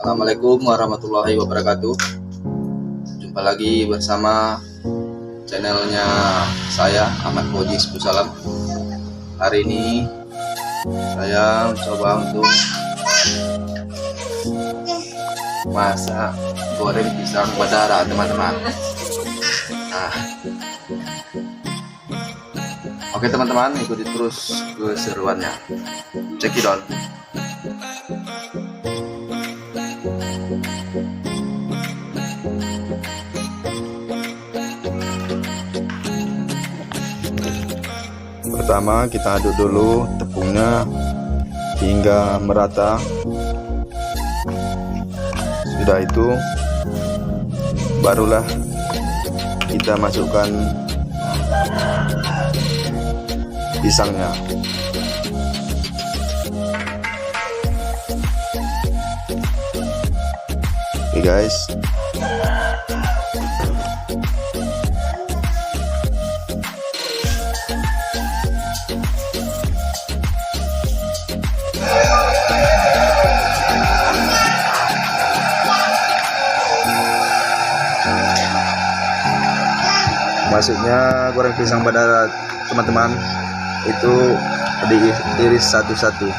Assalamualaikum warahmatullahi wabarakatuh. Jumpa lagi bersama channelnya saya Ahmad Fauzi Salam. Hari ini saya mencoba untuk masak goreng pisang badara, teman-teman. Nah, oke teman-teman, ikuti terus keseruannya. Check it out. Pertama kita aduk dulu tepungnya hingga merata. Sudah itu barulah kita masukkan pisangnya. Oke guys, masuknya goreng pisang badara, teman-teman, itu diiris satu-satu,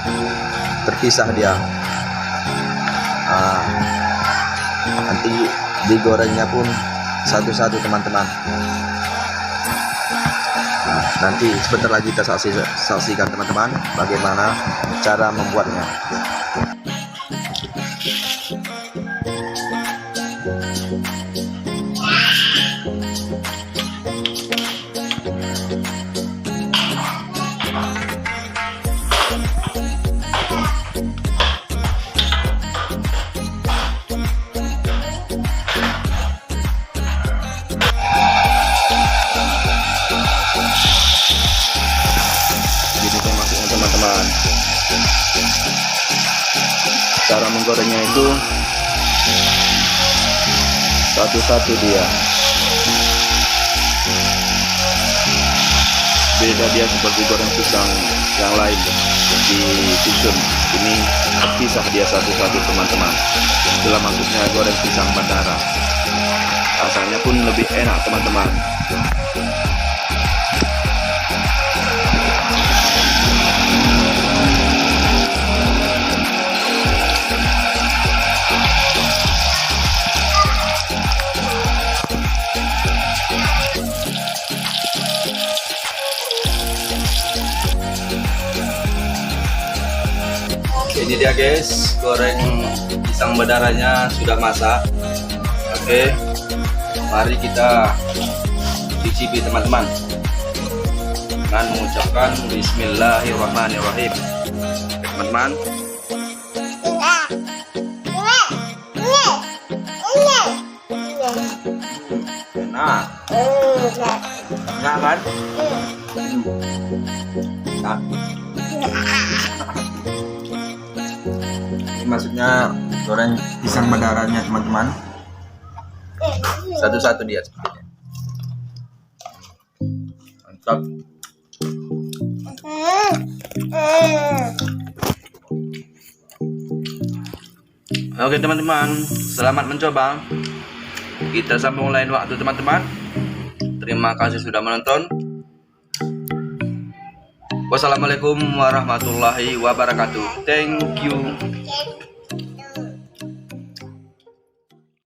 terpisah dia. Nah, nanti digorengnya pun satu-satu, teman-teman. Nah, nanti sebentar lagi kita saksikan teman-teman bagaimana cara membuatnya. Teman-teman, cara menggorengnya itu satu-satu dia, beda dia seperti goreng pisang yang lain di dusun. Ini terpisah dia satu-satu, teman-teman. Itulah maksudnya goreng pisang badara. Rasanya pun lebih enak, teman-teman. Ini dia guys, goreng pisang badaranya sudah masak. Oke, mari kita cicipi, teman-teman, dengan mengucapkan Bismillahirrahmanirrahim. Teman-teman, enak, enak kan? Nah, ini maksudnya goreng pisang badaranya, teman-teman. Satu-satu dia sepertinya. Mantap. Oke teman-teman, selamat mencoba. Kita sambung lain waktu, teman-teman. Terima kasih sudah menonton. Wassalamualaikum warahmatullahi wabarakatuh. Thank you.